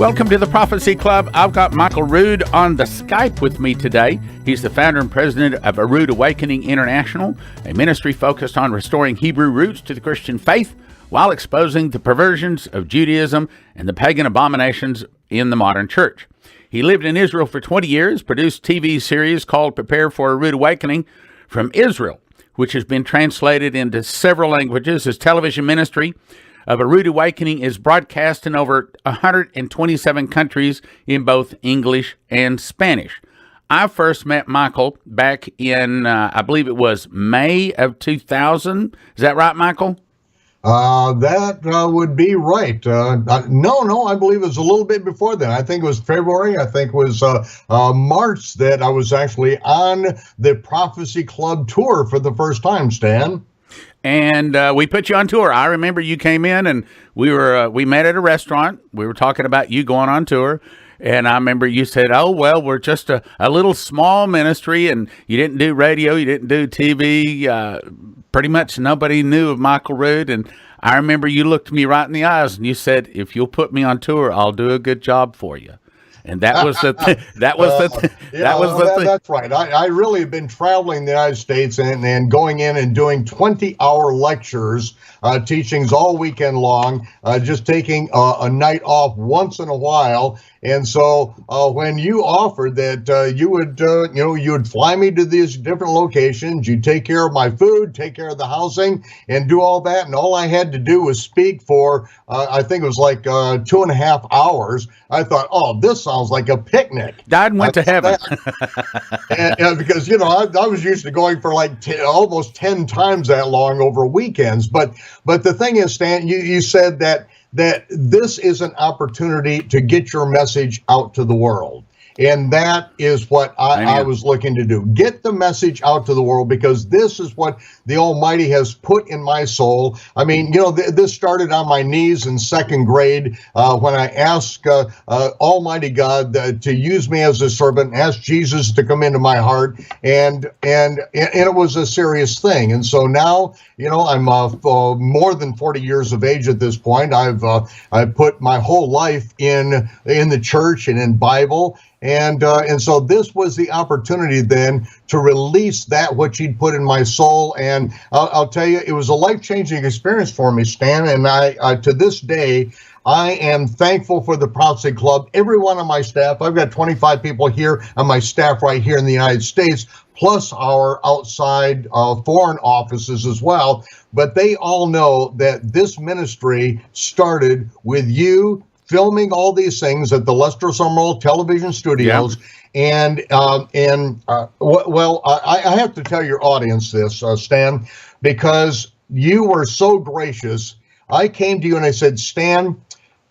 Welcome to the Prophecy Club. I've got Michael Rood on the Skype with me today. He's the founder and president of A Rood Awakening International, a ministry focused on restoring Hebrew roots to the Christian faith while exposing the perversions of Judaism and the pagan abominations in the modern church. He lived in Israel for 20 years, produced TV series called Prepare for a Rood Awakening from Israel, which has been translated into several languages. His television ministry of A Rood Awakening is broadcast in over 127 countries in both English and Spanish. I first met Michael back in, I believe it was May of 2000. Is that right, Michael? That would be right. No, I believe it was a little bit before then. I think it was February. I think it was March that I was actually on the Prophecy Club tour for the first time, Stan. And we put you on tour. I remember you came in and we met at a restaurant. We were talking about you going on tour. And I remember you said, oh, well, we're just a little small ministry, and you didn't do radio, you didn't do TV. Pretty much nobody knew of Michael Rood. And I remember you looked me right in the eyes and you said, if you'll put me on tour, I'll do a good job for you. And that was the thing. That's right. I really have been traveling the United States and going in and doing 20-hour lectures, teachings all weekend long, just taking a night off once in a while. And so when you offered that you would fly me to these different locations, you'd take care of my food, take care of the housing, and do all that. And all I had to do was speak for, I think it was like 2.5 hours. I thought, oh, this sounds like a picnic. Died and went to heaven. and because, I was used to going for like almost 10 times that long over weekends. But the thing is, Stan, you said that this is an opportunity to get your message out to the world. And that is what I was looking to do. Get the message out to the world, because this is what the Almighty has put in my soul. I mean, this started on my knees in second grade when I asked Almighty God to use me as a servant, asked Jesus to come into my heart, and it was a serious thing. And so now, I'm more than 40 years of age at this point. I've put my whole life in the church and in Bible. And so this was the opportunity then to release that which he'd put in my soul. And I'll tell you, it was a life-changing experience for me, Stan. And I to this day, I am thankful for the Prophecy Club. Every one of my staff, I've got 25 people here on my staff right here in the United States, plus our outside foreign offices as well. But they all know that this ministry started with you filming all these things at the Lester Summerall Television Studios. Yeah. I have to tell your audience this, Stan, because you were so gracious. I came to you and I said, Stan,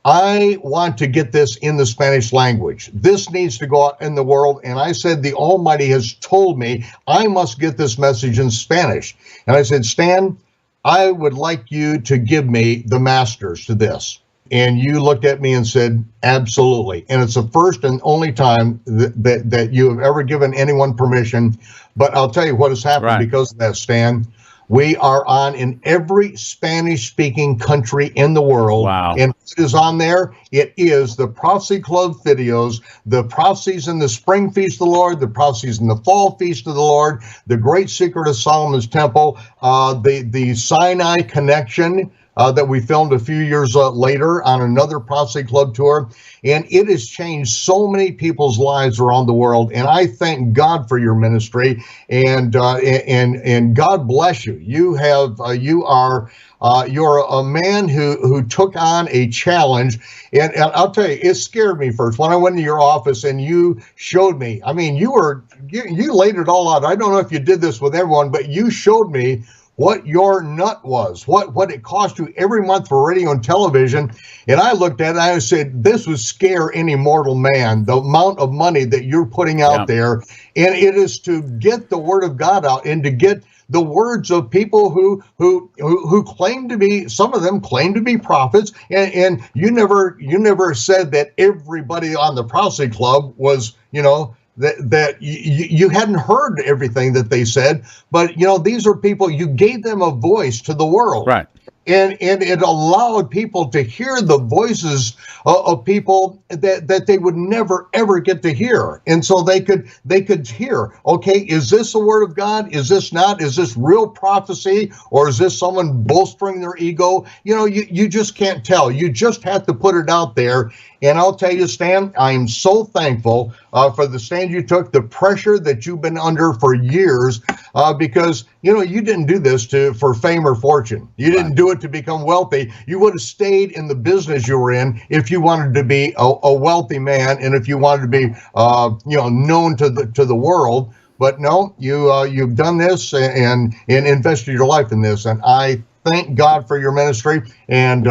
I want to get this in the Spanish language. This needs to go out in the world. And I said, the Almighty has told me I must get this message in Spanish. And I said, Stan, I would like you to give me the masters to this. And you looked at me and said, absolutely. And it's the first and only time that you have ever given anyone permission. But I'll tell you what has happened because of that, Stan. We are on in every Spanish-speaking country in the world. Wow. And what is on there? It is the Prophecy Club videos, the prophecies in the Spring Feast of the Lord, the prophecies in the Fall Feast of the Lord, the Great Secret of Solomon's Temple, the Sinai Connection, that we filmed a few years later on another Prophecy Club tour. And it has changed so many people's lives around the world. And I thank God for your ministry, and God bless you. You're a man who took on a challenge. And I'll tell you, it scared me first when I went to your office and you showed me. I mean, you laid it all out. I don't know if you did this with everyone, but you showed me what your nut was, what it cost you every month for radio and television. And I looked at it and I said, this would scare any mortal man, the amount of money that you're putting out there. And it is to get the word of God out and to get the words of people who claim to be, some of them claim to be prophets. And you never said that everybody on the Prophecy Club was, that you hadn't heard everything that they said, but these are people, you gave them a voice to the world. Right. And it allowed people to hear the voices of people that they would never ever get to hear. And so they could hear, okay, is this the word of God? Is this not? Is this real prophecy, or is this someone bolstering their ego? You just can't tell. You just have to put it out there. And I'll tell you, Stan, I'm so thankful for the stand you took, the pressure that you've been under for years, because you didn't do this for fame or fortune. You didn't do it to become wealthy. You would have stayed in the business you were in if you wanted to be a wealthy man, and if you wanted to be known to the world. But no, you've done this and invested your life in this, and I thank God for your ministry, and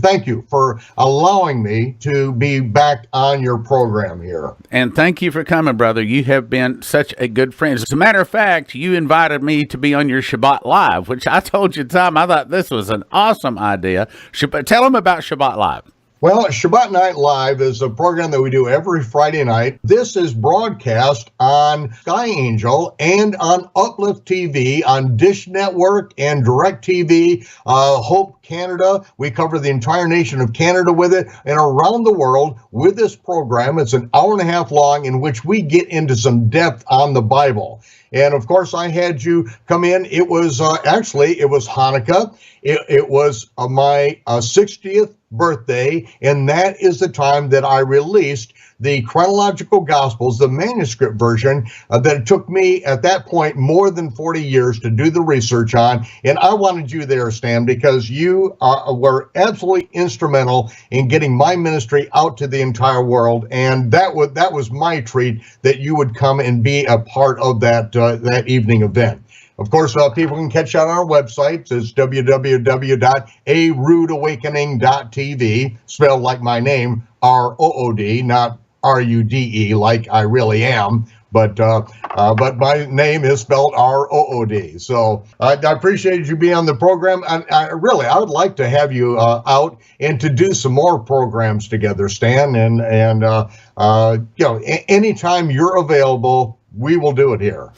thank you for allowing me to be back on your program here. And thank you for coming, brother. You have been such a good friend. As a matter of fact, you invited me to be on your Shabbat Live, which I told you, Tom, I thought this was an awesome idea. Tell them about Shabbat Live. Well, Shabbat Night Live is a program that we do every Friday night. This is broadcast on Sky Angel and on Uplift TV, on Dish Network and Direct TV, Hope Canada. We cover the entire nation of Canada with it, and around the world with this program. It's an hour and a half long, in which we get into some depth on the Bible. And of course, I had you come in. It was it was Hanukkah. It was my 60th birthday, and that is the time that I released the Chronological Gospels, the manuscript version that it took me at that point more than 40 years to do the research on. And I wanted you there, Stan, because you were absolutely instrumental in getting my ministry out to the entire world. And that was my treat, that you would come and be a part of that evening event. Of course, people can catch that on our website. It's www.aroodawakening.tv, spelled like my name, R-O-O-D, not R-U-D-E, like I really am. But my name is spelled R-O-O-D. So I appreciate you being on the program. I would like to have you out and to do some more programs together, Stan. And anytime you're available, we will do it here.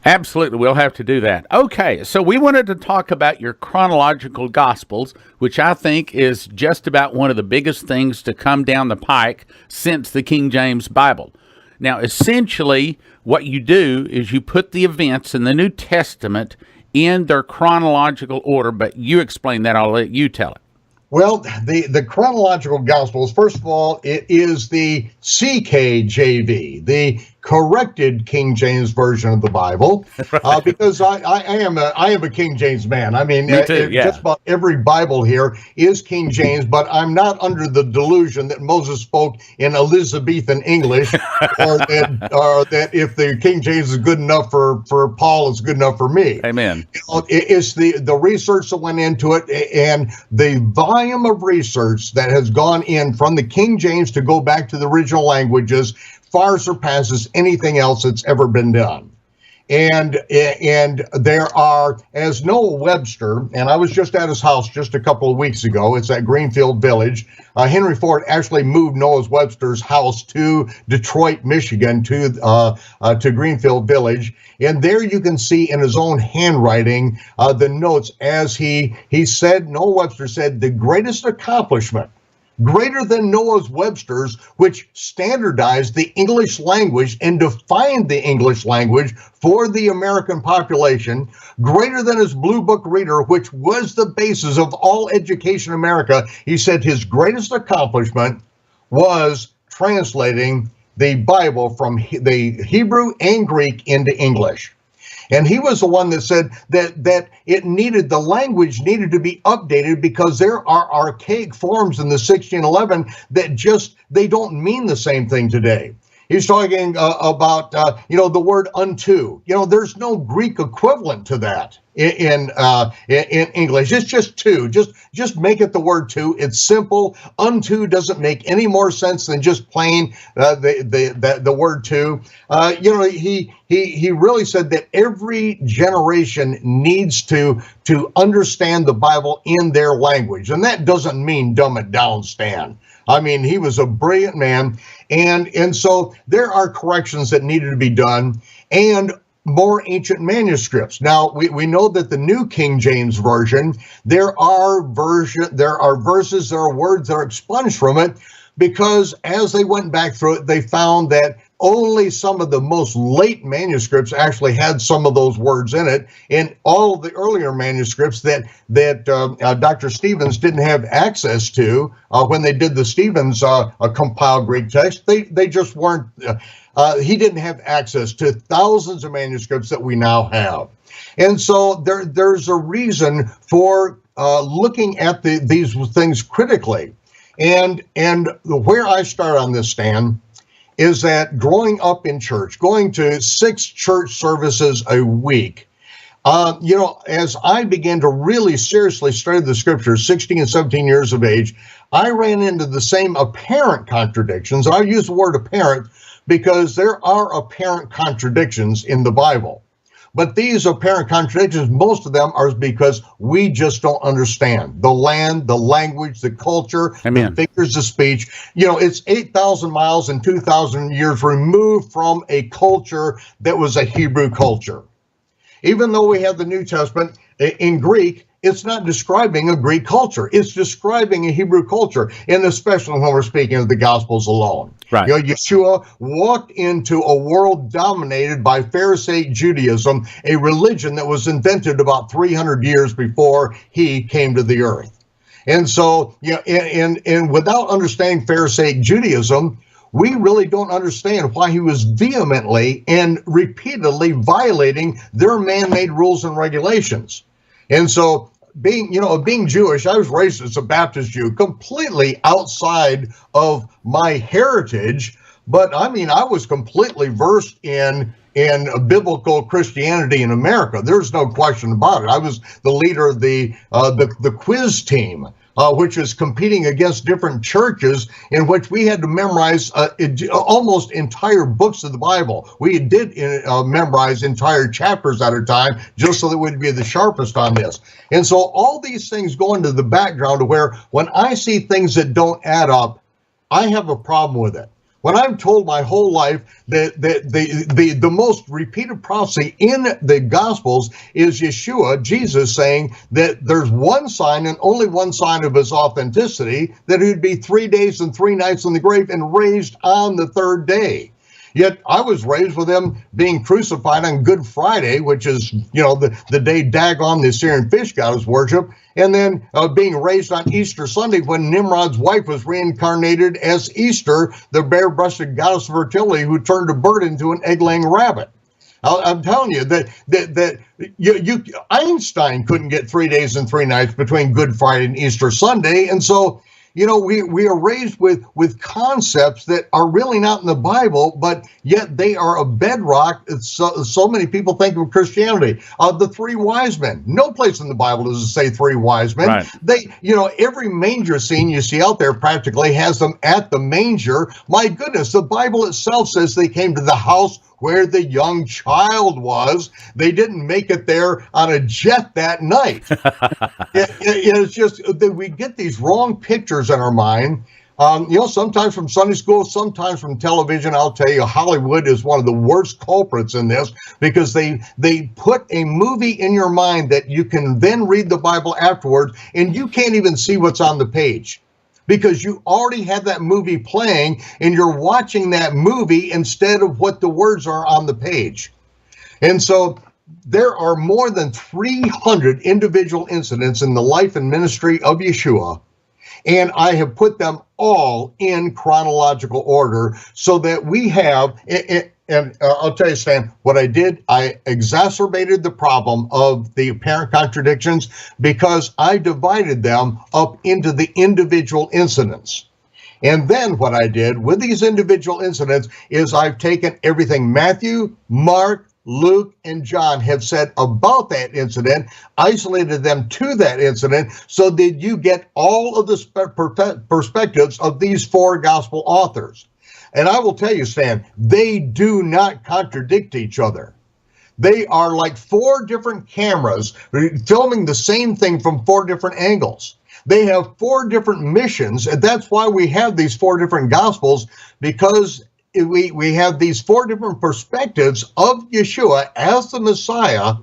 Absolutely, we'll have to do that. Okay, so we wanted to talk about your chronological gospels, which I think is just about one of the biggest things to come down the pike since the King James Bible. Now, essentially, what you do is you put the events in the New Testament in their chronological order, but you explain that. I'll let you tell it. Well, the chronological gospels, first of all, it is the CKJV, the corrected King James version of the Bible, right. Because I am a King James man. I mean, me too, yeah. Just about every Bible here is King James, but I'm not under the delusion that Moses spoke in Elizabethan English, or that if the King James is good enough for Paul, it's good enough for me. Amen. It's the research that went into it, and the volume of research that has gone in from the King James to go back to the original languages far surpasses anything else that's ever been done. And there are, as Noah Webster, and I was just at his house just a couple of weeks ago, it's at Greenfield Village. Henry Ford actually moved Noah Webster's house to Detroit, Michigan, to Greenfield Village. And there you can see in his own handwriting the notes, as he said, Noah Webster said, the greatest accomplishment, greater than Noah Webster's, which standardized the English language and defined the English language for the American population, greater than his Blue Book reader, which was the basis of all education in America. He said his greatest accomplishment was translating the Bible from the Hebrew and Greek into English. And he was the one that said that the language needed to be updated, because there are archaic forms in the 1611 that they don't mean the same thing today. He's talking about, the word unto. There's no Greek equivalent to that in English. It's just to. Just make it the word to. It's simple. Unto doesn't make any more sense than just plain the word to. He really said that every generation needs to understand the Bible in their language, and that doesn't mean dumb it down, Stan. I mean, he was a brilliant man, and so there are corrections that needed to be done, and more ancient manuscripts. Now, we know that the New King James Version, there are verses, there are words that are expunged from it, because as they went back through it, they found that only some of the most late manuscripts actually had some of those words in it. And all of the earlier manuscripts that Dr. Stevens didn't have access to when they did the Stevens compiled Greek text, they just weren't. He didn't have access to thousands of manuscripts that we now have. And so there's a reason for looking at these things critically. And where I start on this, Stan, is that growing up in church, going to 6 church services a week, as I began to really seriously study the scriptures, 16 and 17 years of age, I ran into the same apparent contradictions. I use the word apparent because there are apparent contradictions in the Bible. But these apparent contradictions, most of them are because we just don't understand the land, the language, the culture, Amen. The figures of speech. It's 8,000 miles and 2,000 years removed from a culture that was a Hebrew culture. Even though we have the New Testament in Greek, it's not describing a Greek culture. It's describing a Hebrew culture, and especially when we're speaking of the Gospels alone. Right. Yeshua walked into a world dominated by Pharisaic Judaism, a religion that was invented about 300 years before he came to the earth. And so, and without understanding Pharisaic Judaism, we really don't understand why he was vehemently and repeatedly violating their man-made rules and regulations. And so being Jewish, I was raised as a Baptist Jew, completely outside of my heritage. But I was completely versed in biblical Christianity in America. There's no question about it. I was the leader of the quiz team, which is competing against different churches, in which we had to memorize almost entire books of the Bible. We did memorize entire chapters at a time, just so that we'd be the sharpest on this. And so all these things go into the background to where when I see things that don't add up, I have a problem with it. When I'm told my whole life that the most repeated prophecy in the Gospels is Yeshua, Jesus, saying that there's one sign and only one sign of his authenticity, that he'd be 3 days and 3 nights in the grave and raised on the 3rd day. Yet I was raised with him being crucified on Good Friday, which is, the day Dagon, the Assyrian fish god, is worshipped, and then being raised on Easter Sunday when Nimrod's wife was reincarnated as Easter, the bare-breasted goddess of fertility who turned a bird into an egg-laying rabbit. I'm telling you that Einstein couldn't get 3 days and 3 nights between Good Friday and Easter Sunday, and so we are raised with concepts that are really not in the Bible, but yet they are a bedrock. So many people think of Christianity. The 3 wise men. No place in the Bible does it say 3 wise men. Right. Every manger scene you see out there practically has them at the manger. My goodness, the Bible itself says they came to the house where the young child was. They didn't make it there on a jet that night. It's just that we get these wrong pictures in our mind. Sometimes from Sunday school, sometimes from television. I'll tell you, Hollywood is one of the worst culprits in this, because they put a movie in your mind that you can then read the Bible afterwards, and you can't even see what's on the page, because you already have that movie playing and you're watching that movie instead of what the words are on the page. And so there are more than 300 individual incidents in the life and ministry of Yeshua, and I have put them all in chronological order so that we have, and I'll tell you, Stan, what I did, I exacerbated the problem of the apparent contradictions because I divided them up into the individual incidents. And then what I did with these individual incidents is I've taken everything Matthew, Mark, Luke, and John have said about that incident, isolated them to that incident, so that you get all of the perspectives of these 4 gospel authors. And I will tell you, Stan, they do not contradict each other. They are like 4 different cameras filming the same thing from 4 different angles. They have 4 different missions, and that's why we have these 4 different gospels, because we have these four different perspectives of Yeshua as the Messiah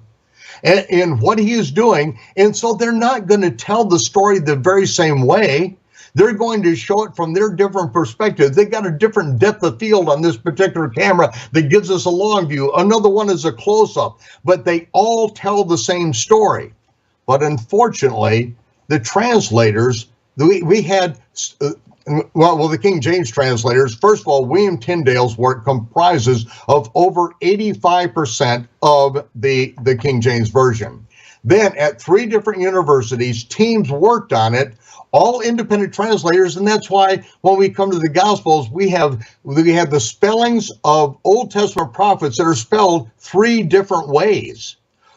and what he is doing. And so they're not going to tell the story the very same way. They're going to show it from their different perspectives. They got a different depth of field on this particular camera that gives us a long view. Another one is a close-up, but they all tell the same story. But unfortunately, the translators, we had, the King James translators, first of all, William Tyndale's work comprises of over 85% of the King James Version. Then at 3 different universities, teams worked on it, all independent translators, and that's why when we come to the Gospels, we have the spellings of Old Testament prophets that are spelled 3 different ways.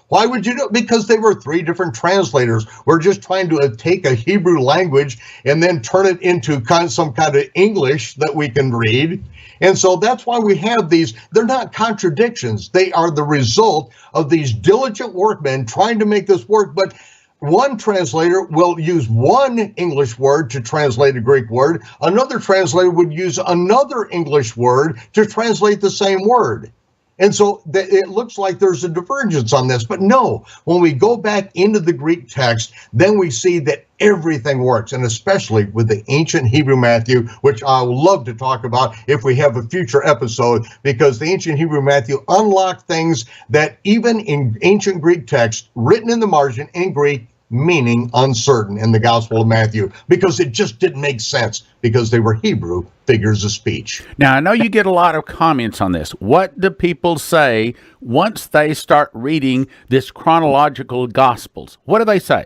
Why would you do it? Because they were 3 different translators. We're just trying to take a Hebrew language and then turn it into some kind of English that we can read. And so that's why we have these. They're not contradictions. They are the result of these diligent workmen trying to make this work. But one translator will use one English word to translate a Greek word. Another translator would use another English word to translate the same word. And so it looks like there's a divergence on this, but no, when we go back into the Greek text, then we see that everything works, and especially with the ancient Hebrew Matthew, which I would love to talk about if we have a future episode, because the ancient Hebrew Matthew unlocked things that even in ancient Greek text, written in the margin in Greek, meaning uncertain in the Gospel of Matthew, because it just didn't make sense, because they were Hebrew figures of speech. Now, I know you get a lot of comments on this. What do people say once they start reading this chronological Gospels? What do they say?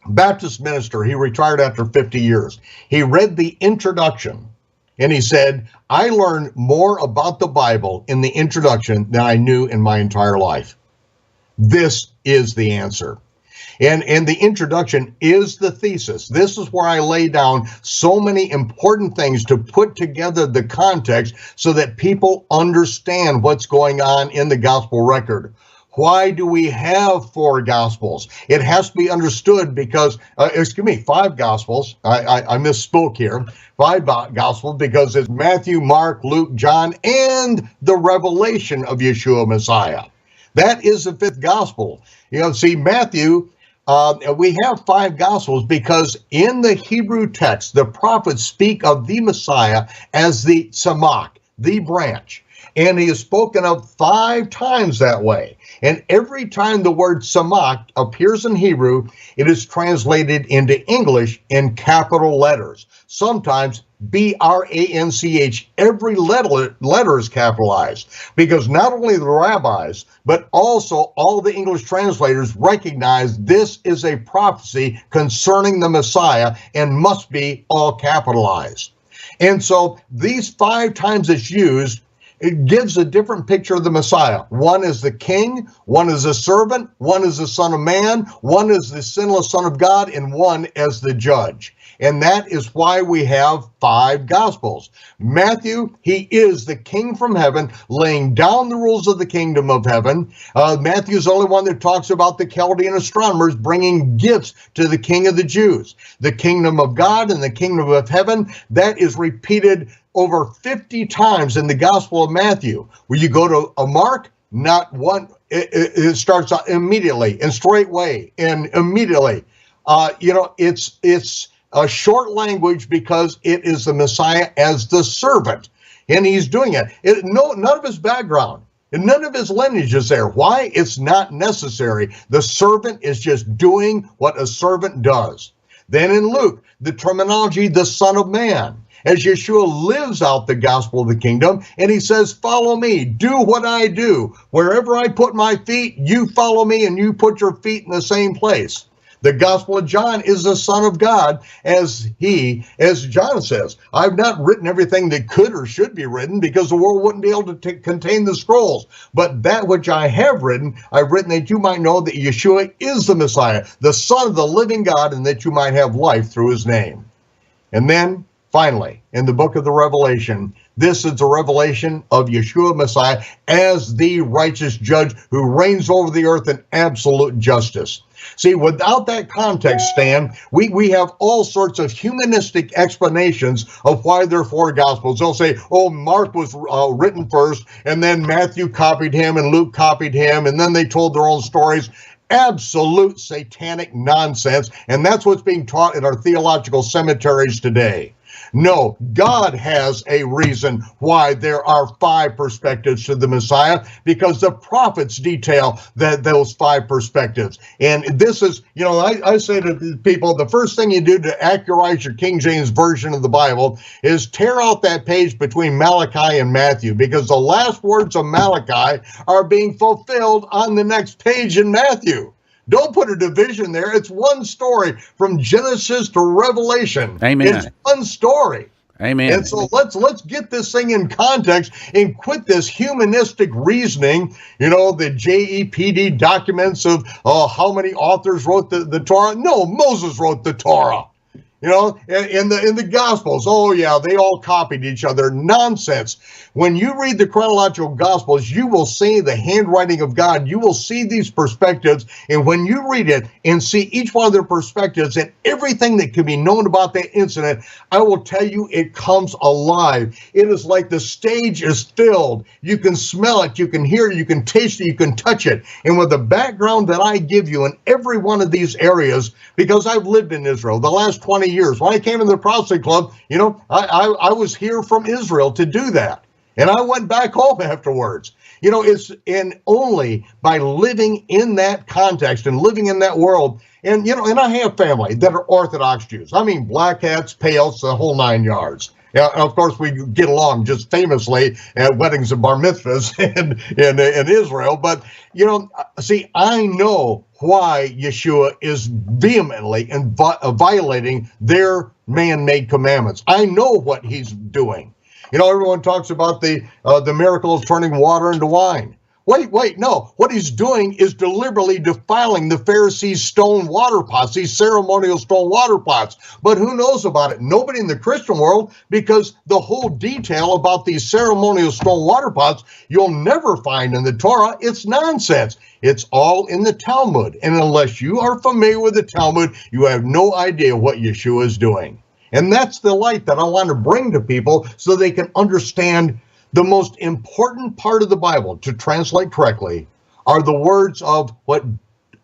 Baptist minister, he retired after 50 years. He read the introduction, and he said, I learned more about the Bible in the introduction than I knew in my entire life. This is the answer. And the introduction is the thesis. This is where I lay down so many important things to put together the context so that people understand what's going on in the gospel record. Why do we have 4 gospels? It has to be understood because, 5 gospels. I misspoke here. 5 gospels because it's Matthew, Mark, Luke, John, and the revelation of Yeshua Messiah. That is the 5th gospel. See, Matthew, we have 5 gospels because in the Hebrew text, the prophets speak of the Messiah as the Tzemach, the branch. And he is spoken of 5 times that way. And every time the word Tzemach appears in Hebrew, it is translated into English in capital letters. Sometimes B-R-A-N-C-H, every letter is capitalized, because not only the rabbis, but also all the English translators recognize this is a prophecy concerning the Messiah and must be all capitalized. And so these 5 times it's used, it gives a different picture of the Messiah. One is the king, one is a servant, one is the son of man, one is the sinless son of God, and one as the judge. And that is why we have 5 gospels. Matthew, he is the king from heaven, laying down the rules of the kingdom of heaven. Matthew's the only one that talks about the Chaldean astronomers bringing gifts to the king of the Jews. The kingdom of God and the kingdom of heaven, that is repeated over 50 times in the Gospel of Matthew. When you go to a Mark, not one, it starts out immediately and straightway and immediately. It's a short language because it is the Messiah as the servant, and he's doing it. None of his background, and none of his lineage is there. Why? It's not necessary. The servant is just doing what a servant does. Then in Luke, the terminology, the Son of Man, as Yeshua lives out the gospel of the kingdom, and he says, follow me, do what I do. Wherever I put my feet, you follow me, and you put your feet in the same place. The Gospel of John is the Son of God, as John says, I've not written everything that could or should be written because the world wouldn't be able to contain the scrolls. But that which I have written, I've written that you might know that Yeshua is the Messiah, the Son of the living God, and that you might have life through his name. And then, finally, in the book of the Revelation, This is the revelation of Yeshua Messiah as the righteous judge who reigns over the earth in absolute justice. See, without that context, Stan, we have all sorts of humanistic explanations of why there are four gospels. They'll say, oh, Mark was written first, and then Matthew copied him, and Luke copied him, and then they told their own stories. Absolute satanic nonsense, and that's what's being taught in our theological cemeteries today. No, God has a reason why there are five perspectives to the Messiah, because the prophets detail those five perspectives. And this is, I say to people, the first thing you do to accurate your King James Version of the Bible is tear out that page between Malachi and Matthew, because the last words of Malachi are being fulfilled on the next page in Matthew. Don't put a division there. It's one story from Genesis to Revelation. Amen. It's one story. Amen. And so let's get this thing in context and quit this humanistic reasoning. The JEPD documents of how many authors wrote the Torah. No, Moses wrote the Torah. In the Gospels, oh yeah, they all copied each other. Nonsense. When you read the chronological Gospels, you will see the handwriting of God. You will see these perspectives, and when you read it and see each one of their perspectives and everything that can be known about that incident, I will tell you it comes alive. It is like the stage is filled. You can smell it, you can hear it, you can taste it, you can touch it. And with the background that I give you in every one of these areas, because I've lived in Israel the last 20 years. When I came in the Prophecy Club, I was here from Israel to do that. And I went back home afterwards. It's only by living in that context and living in that world. And, and I have family that are Orthodox Jews. I mean, black hats, pales, the whole 9 yards. Yeah, of course, we get along just famously at weddings and bar mitzvahs in Israel. But, see, I know why Yeshua is vehemently violating their man-made commandments. I know what he's doing. Everyone talks about the miracle of turning water into wine. Wait, no. What he's doing is deliberately defiling the Pharisees' stone water pots, these ceremonial stone water pots. But who knows about it? Nobody in the Christian world, because the whole detail about these ceremonial stone water pots you'll never find in the Torah. It's nonsense. It's all in the Talmud. And unless you are familiar with the Talmud, you have no idea what Yeshua is doing. And that's the light that I want to bring to people so they can understand the most important part of the Bible, to translate correctly, are the words of what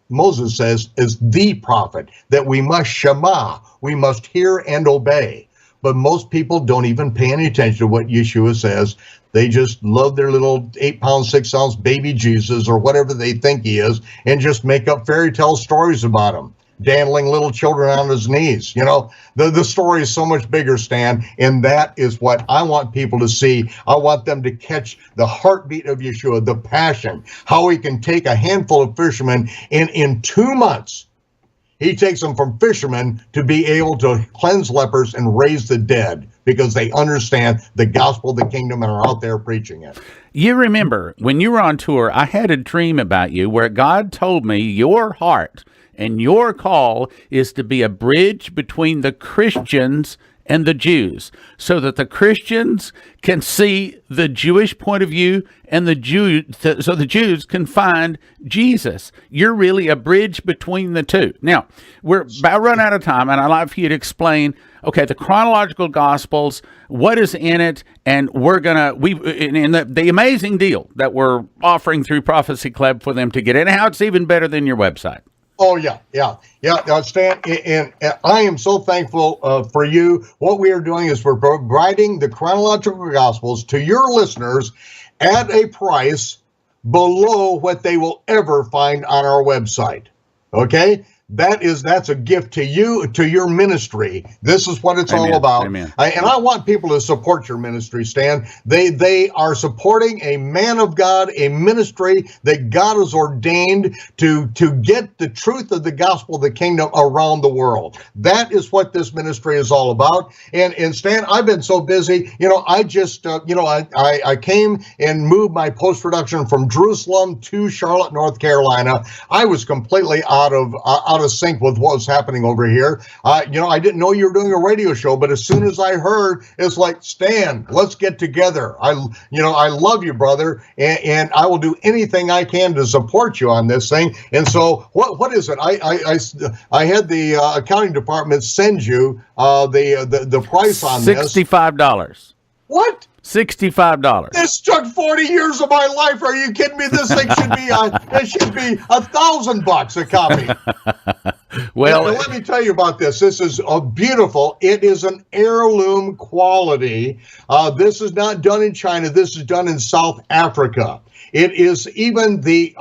Moses says is the prophet, that we must shema, we must hear and obey. But most people don't even pay any attention to what Yeshua says. They just love their little 8-pound, 6-ounce baby Jesus or whatever they think he is, and just make up fairy tale stories about him, dandling little children on his knees. The story is so much bigger, Stan, and that is what I want people to see. I want them to catch the heartbeat of Yeshua, the passion, how he can take a handful of fishermen, and in 2 months, he takes them from fishermen to be able to cleanse lepers and raise the dead, because they understand the gospel of the kingdom and are out there preaching it. You remember, when you were on tour, I had a dream about you where God told me your heart and your call is to be a bridge between the Christians and the Jews, so that the Christians can see the Jewish point of view and the Jews can find Jesus. You're really a bridge between the two. Now, we're about run out of time, and I'd like for you to explain, okay, the chronological Gospels, what is in it, and the amazing deal that we're offering through Prophecy Club for them to get in, how it's even better than your website. Oh, yeah. Stan, and I am so thankful for you. What we are doing is we're providing the chronological Gospels to your listeners at a price below what they will ever find on our website. Okay? That's a gift to you, to your ministry. This is what it's all about. Amen. And I want people to support your ministry, Stan. They are supporting a man of God, a ministry that God has ordained to get the truth of the gospel of the kingdom around the world. That is what this ministry is all about. And Stan, I've been so busy. I just, I came and moved my post-production from Jerusalem to Charlotte, North Carolina. I was completely out of out of sync with what was happening over here. I didn't know you were doing a radio show, but as soon as I heard, it's like, Stan, let's get together. I love you, brother, and I will do anything I can to support you on this thing. And so, what is it? I had the accounting department send you the price on this. $65. What? $65. This took 40 years of my life. Are you kidding me? This thing should be $1,000 a copy. Well, let me tell you about this. This is beautiful. It is an heirloom quality. This is not done in China. This is done in South Africa. It is even the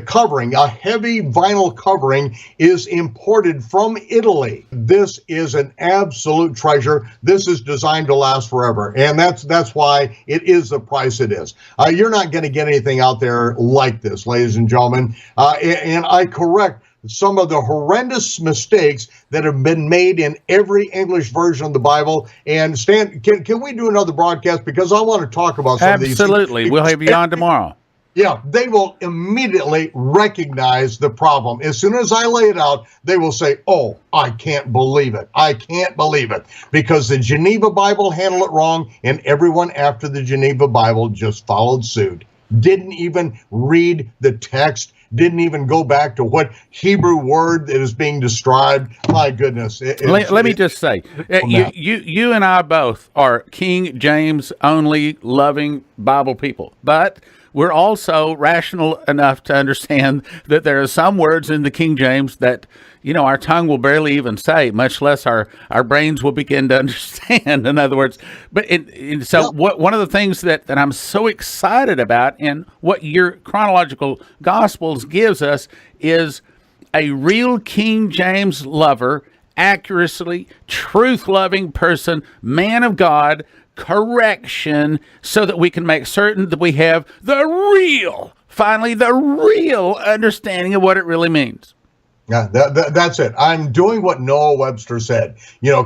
covering, a heavy vinyl covering, is imported from Italy. This is an absolute treasure. This is designed to last forever, and that's why it is the price it is. You're not going to get anything out there like this, ladies and gentlemen. And I correct some of the horrendous mistakes that have been made in every English version of the Bible. And Stan, can we do another broadcast? Because I want to talk about some of these things. Absolutely. We'll have you on tomorrow. Yeah, they will immediately recognize the problem. As soon as I lay it out, they will say, oh, I can't believe it. I can't believe it. Because the Geneva Bible handled it wrong, and everyone after the Geneva Bible just followed suit. Didn't even read the text, didn't even go back to what Hebrew word that is being described. My goodness. Let me just say, you and I both are King James only loving Bible people, but we're also rational enough to understand that there are some words in the King James that, our tongue will barely even say, much less our brains will begin to understand, in other words. But one of the things that I'm so excited about and what your chronological Gospels gives us is a real King James lover, accuracy, truth-loving person, man of God, correction, so that we can make certain that we have the real understanding of what it really means. Yeah, that's it. I'm doing what Noah Webster said.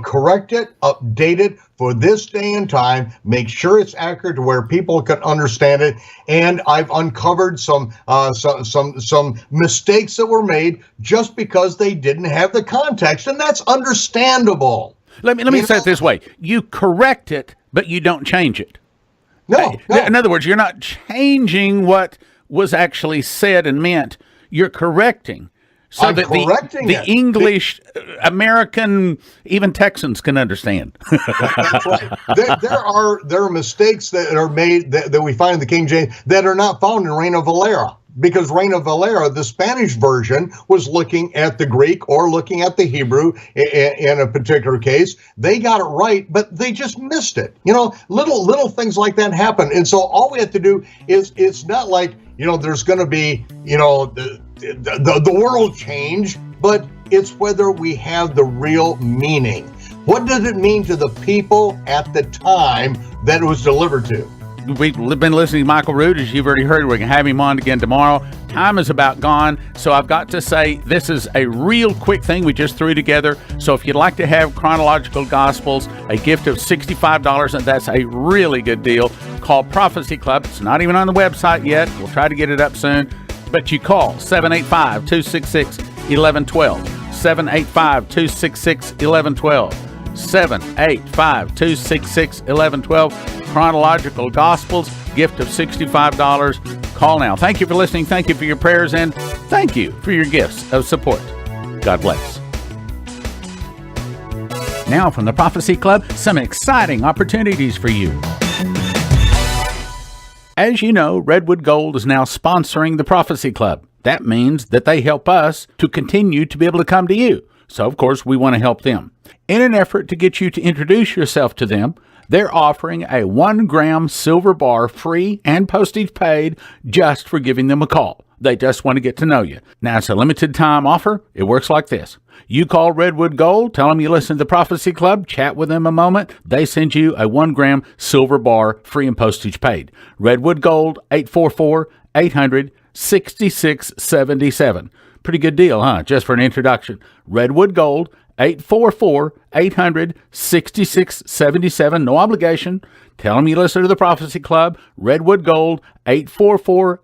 Correct it, update it for this day and time, make sure it's accurate to where people can understand it. And I've uncovered some mistakes that were made just because they didn't have the context, and that's understandable. Let me say it this way. You correct it, but you don't change it. No. In other words, you're not changing what was actually said and meant. You're correcting. So that the English, American, even Texans can understand. That's right. There are mistakes that are made that we find in the King James that are not found in Reina Valera. Because Reina Valera, the Spanish version, was looking at the Greek or looking at the Hebrew in a particular case. They got it right, but they just missed it. Little things like that happen. And so all we have to do is, it's not like, there's going to be, the world change, but it's whether we have the real meaning. What does it mean to the people at the time that it was delivered to? We've been listening to Michael Rood, as you've already heard. We're going to have him on again tomorrow. Time is about gone, so I've got to say this is a real quick thing we just threw together. So if you'd like to have Chronological Gospels, a gift of $65, and that's a really good deal, call Prophecy Club. It's not even on the website yet. We'll try to get it up soon. But you call 785-266-1112, 785-266-1112, 785-266-1112. Chronological Gospels, gift of $65. Call now. Thank you for listening. Thank you for your prayers, and thank you for your gifts of support. God bless. Now from the Prophecy Club, some exciting opportunities for you. As you know, Redwood Gold is now sponsoring the Prophecy Club. That means that they help us to continue to be able to come to you. So, of course, we want to help them. In an effort to get you to introduce yourself to them, they're offering a 1-gram silver bar free and postage paid just for giving them a call. They just want to get to know you. Now, it's a limited time offer. It works like this. You call Redwood Gold, tell them you listen to the Prophecy Club, chat with them a moment. They send you a 1-gram silver bar free and postage paid. Redwood Gold, 844-800-6677. Pretty good deal, huh? Just for an introduction. Redwood Gold, 844-800-6677. No obligation. Tell them you listen to the Prophecy Club. Redwood Gold, 844